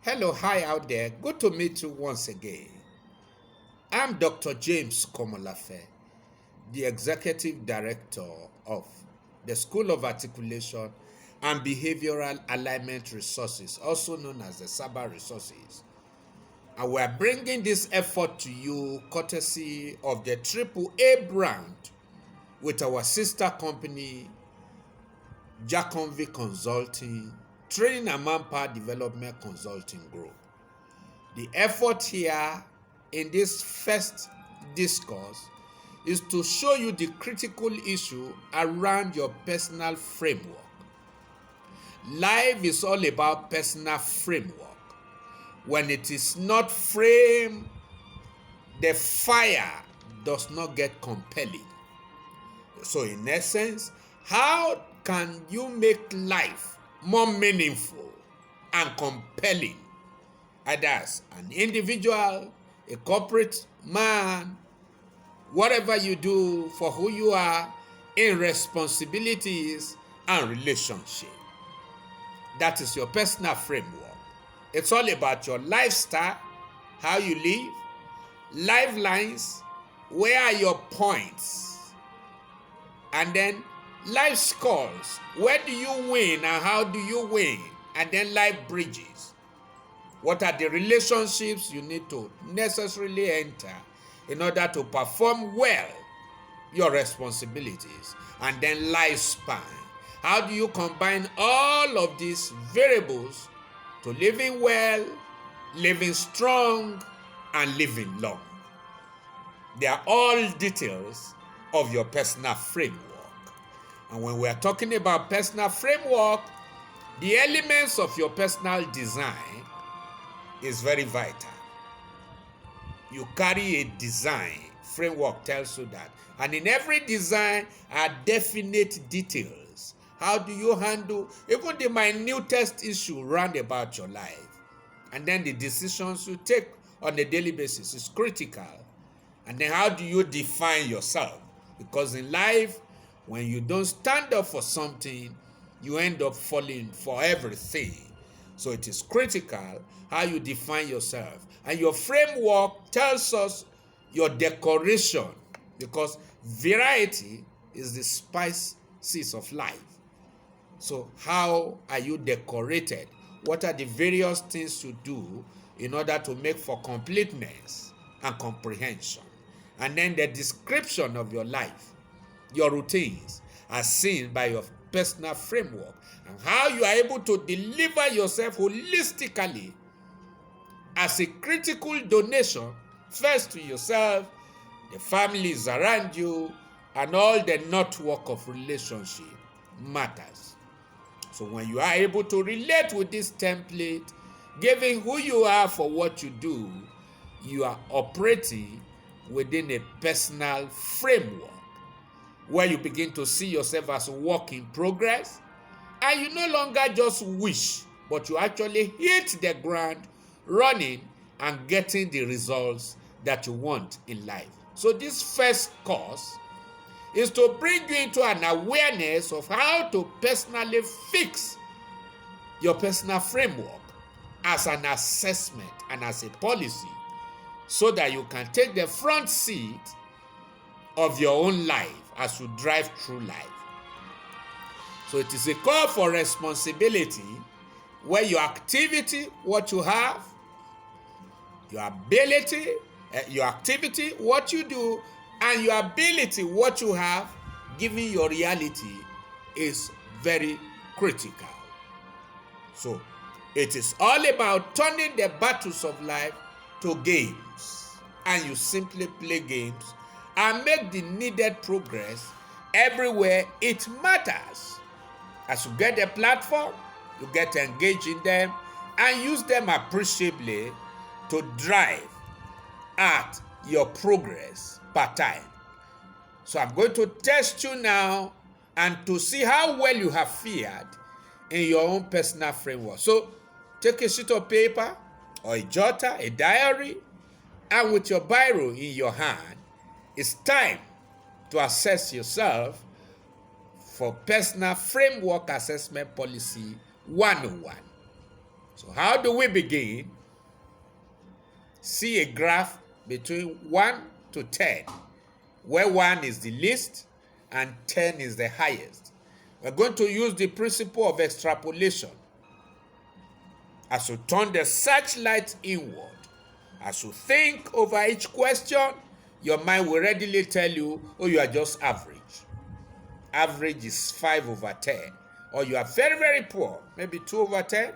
Hello, hi out there. Good to meet you once again. I'm Dr. James Komolafe, the Executive Director of the School of Articulation and Behavioral Alignment Resources, also known as the SABA Resources. And we're bringing this effort to you courtesy of the AAA brand with our sister company, Jaconvi Consulting, Training and Manpower Development Consulting Group. The effort here in this first discourse is to show you the critical issue around your personal framework. Life is all about personal framework. When it is not framed, the fire does not get compelling. So in essence, how can you make life more meaningful and compelling? Either as an individual, a corporate man, whatever you do for who you are, in responsibilities and relationship. That is your personal framework. It's all about your lifestyle, how you live, lifelines, where are your points, and then life scores. Where do you win and how do you win? And then life bridges. What are the relationships you need to necessarily enter in order to perform well your responsibilities? And then lifespan. How do you combine all of these variables to living well, living strong, and living long? They are all details of your personal framework. And when we are talking about personal framework, the elements of your personal design is very vital. You carry a design, framework tells you that. And in every design are definite details. How do you handle even the minutest issue round about your life? And then the decisions you take on a daily basis is critical. And then how do you define yourself? Because in life, when you don't stand up for something, you end up falling for everything. So it is critical how you define yourself. And your framework tells us your decoration, because variety is the spices of life. So how are you decorated? What are the various things you do in order to make for completeness and comprehension? And then the description of your life, your routines, are seen by your personal framework, and how you are able to deliver yourself holistically as a critical donation, first to yourself, the families around you, and all the network of relationship matters. So when you are able to relate with this template, giving who you are for what you do, you are operating within a personal framework where you begin to see yourself as a work in progress, and you no longer just wish, but you actually hit the ground running and getting the results that you want in life. So this first course is to bring you into an awareness of how to personally fix your personal framework as an assessment and as a policy, so that you can take the front seat of your own life as you drive through life. So it is a call for responsibility, where your activity, what you have, your ability, your activity, what you do, and your ability, what you have, given your reality, is very critical. So it is all about turning the battles of life to games, and you simply play games and make the needed progress everywhere it matters. As you get a platform, you get engaged in them and use them appreciably to drive at your progress per time. So I'm going to test you now and to see how well you have fared in your own personal framework. So take a sheet of paper or a jotter, a diary, and with your biro in your hand, it's time to assess yourself for Personal Framework Assessment Policy 101. So how do we begin? See a graph between 1 to 10, where 1 is the least and 10 is the highest. We're going to use the principle of extrapolation. As you turn the searchlight inward, as you think over each question, your mind will readily tell you, oh, you are just average. Average is 5 over 10. Or you are very, very poor, maybe 2 over 10.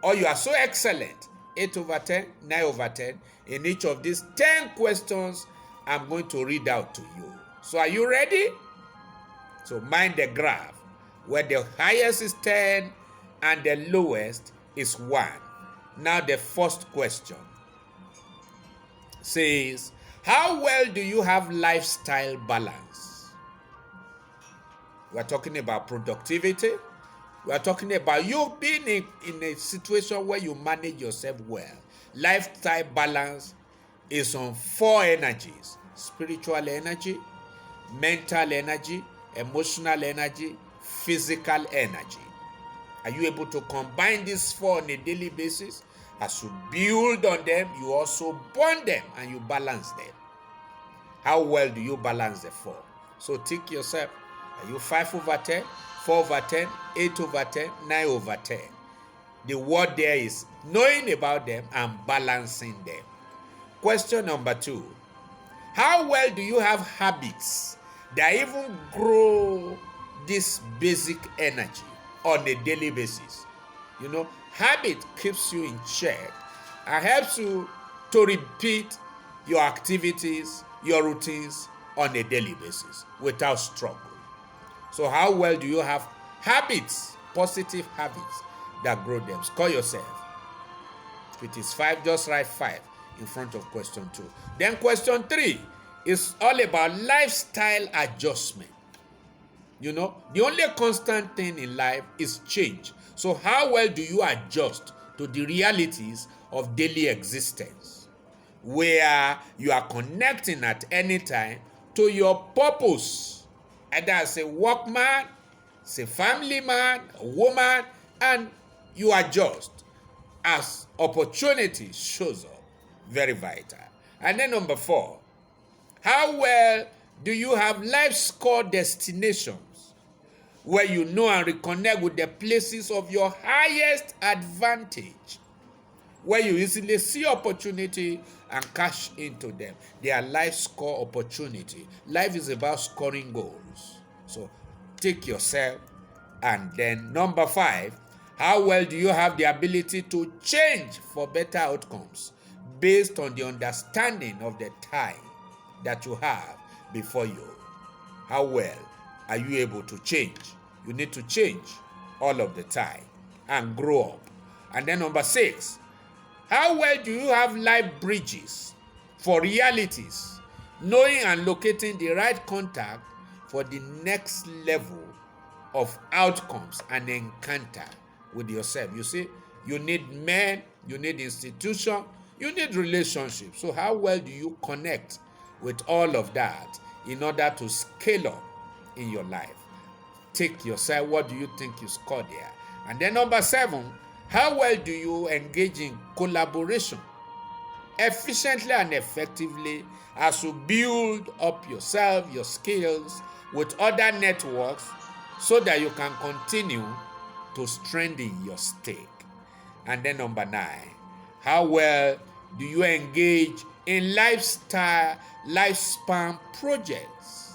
Or you are so excellent, 8 over 10, 9 over 10. In each of these 10 questions, I'm going to read out to you. So are you ready? So mind the graph, where the highest is 10 and the lowest is 1. Now the first question says, how well do you have lifestyle balance? We're talking about productivity. We're talking about you being in a situation where you manage yourself well. Lifestyle balance is on 4 energies: spiritual energy, mental energy, emotional energy, physical energy. Are you able to combine these 4 on a daily basis? As you build on them, you also bond them and you balance them. How well do you balance the 4? So think yourself, are you 5 over 10, 4 over 10, 8 over 10, 9 over 10? The word there is knowing about them and balancing them. Question number 2. How well do you have habits that even grow this basic energy on a daily basis? You know, habit keeps you in check and helps you to repeat your activities, your routines on a daily basis without struggle. So how well do you have habits, positive habits that grow them? Score yourself. If it is 5, just write 5 in front of question 2. Then question 3 is all about lifestyle adjustment. You know, the only constant thing in life is change. So how well do you adjust to the realities of daily existence, where you are connecting at any time to your purpose, either as a workman, as a family man, a woman, and you adjust as opportunity shows up. Very vital. And then number 4, how well do you have life score destinations, where you know and reconnect with the places of your highest advantage, where you easily see opportunity and cash into them? They are life score opportunity. Life is about scoring goals. So take yourself. And then number 5, how well do you have the ability to change for better outcomes based on the understanding of the time that you have before you? How well are you able to change? You need to change all of the time and grow up. And then number 6, how well do you have life bridges for realities, knowing and locating the right contact for the next level of outcomes and encounter with yourself? You see, you need men, you need institution, you need relationships. So how well do you connect with all of that in order to scale up in your life? Take yourself, what do you think you scored there? And then number 7, how well do you engage in collaboration efficiently and effectively as you build up yourself, your skills with other networks, so that you can continue to strengthen your stake? And then number 9, how well do you engage in lifespan projects?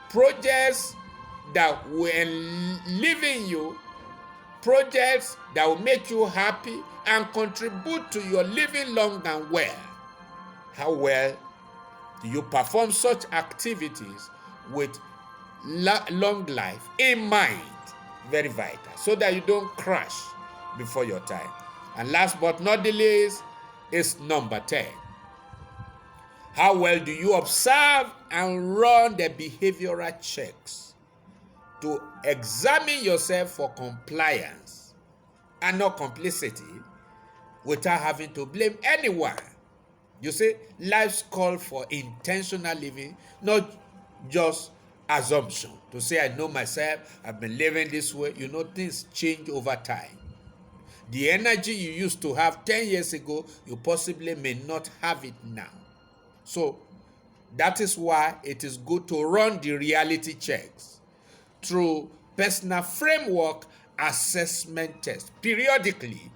Projects that will enliven you, projects that will make you happy and contribute to your living long and well. How well do you perform such activities with long life in mind? Very vital, so that you don't crash before your time. And last but not the least is number 10. How well do you observe and run the behavioral checks to examine yourself for compliance and not complicity, without having to blame anyone? You see, life's call for intentional living, not just assumption. To say, I know myself, I've been living this way. You know, things change over time. The energy you used to have 10 years ago, you possibly may not have it now. So that is why it is good to run the reality checks through personal framework assessment test periodically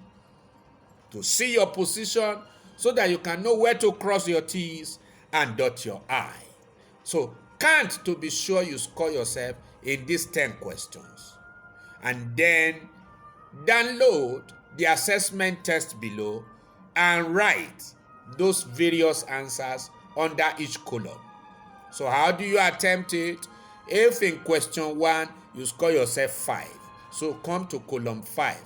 to see your position so that you can know where to cross your T's and dot your I. So count to be sure you score yourself in these 10 questions. And then download the assessment test below and write those various answers under each column. So how do you attempt it? If in question 1 you score yourself 5, so come to column 5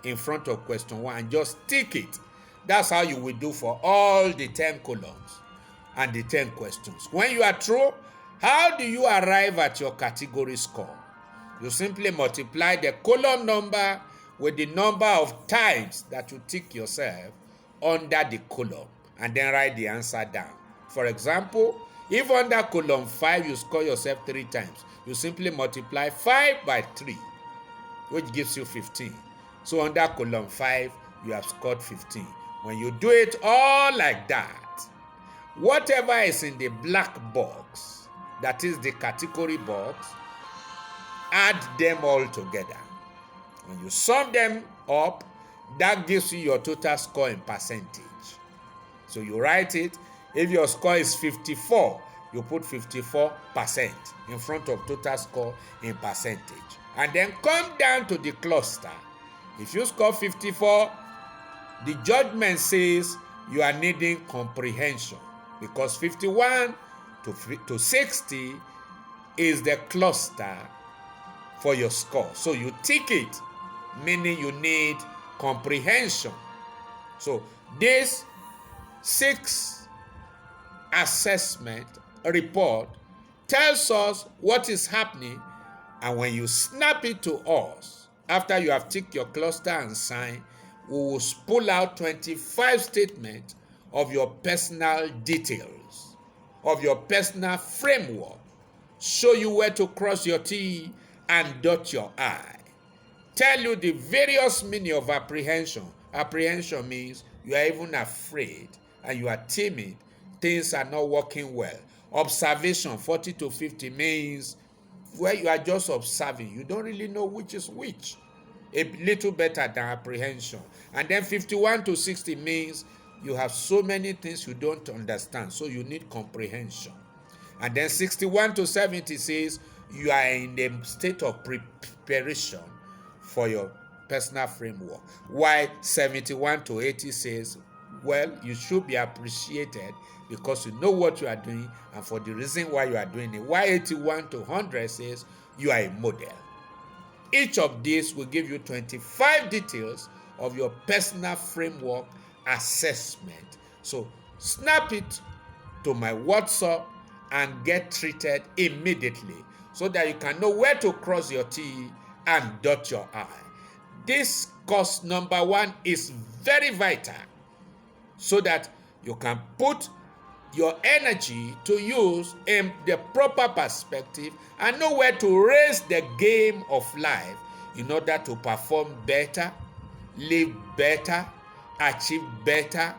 in front of question 1 and just tick it. That's how you will do for all the 10 columns and the 10 questions. When you are through, how do you arrive at your category score? You simply multiply the column number with the number of times that you tick yourself under the column and then write the answer down. For example, if under column 5 you score yourself 3 times, you simply multiply 5 by 3, which gives you 15. So under column 5, you have scored 15. When you do it all like that, whatever is in the black box, that is the category box, add them all together. When you sum them up, that gives you your total score in percentage. So you write it. If your score is 54, you put 54% in front of total score in percentage. And then come down to the cluster. If you score 54, the judgment says you are needing comprehension because 51 to 60 is the cluster for your score. So you tick it, meaning you need comprehension. So this 6 assessment report tells us what is happening, and when you snap it to us, after you have ticked your cluster and sign, we will pull out 25 statements of your personal details, of your personal framework, show you where to cross your T and dot your I, tell you the various meaning of apprehension. Apprehension means you are even afraid and you are timid. Things are not working well. Observation, 40 to 50, means where you are just observing. You don't really know which is which. A little better than apprehension. And then 51 to 60 means you have so many things you don't understand, so you need comprehension. And then 61 to 70 says you are in the state of preparation for your personal framework. While 71 to 80 says, well, you should be appreciated because you know what you are doing and for the reason why you are doing it. While 81 to 100 says you are a model. Each of these will give you 25 details of your personal framework assessment. So snap it to my WhatsApp and get treated immediately so that you can know where to cross your T and dot your I. This course number 1 is very vital so that you can put your energy to use in the proper perspective and know where to raise the game of life in order to perform better, live better, achieve better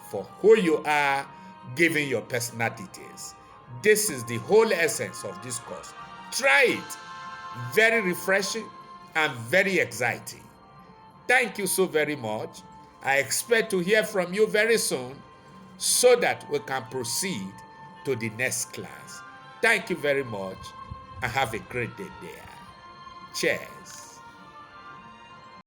for who you are, given your personal details. This is the whole essence of this course. Try it. Very refreshing and very exciting. Thank you so very much. I expect to hear from you very soon so that we can proceed to the next class. Thank you very much and have a great day there. Cheers.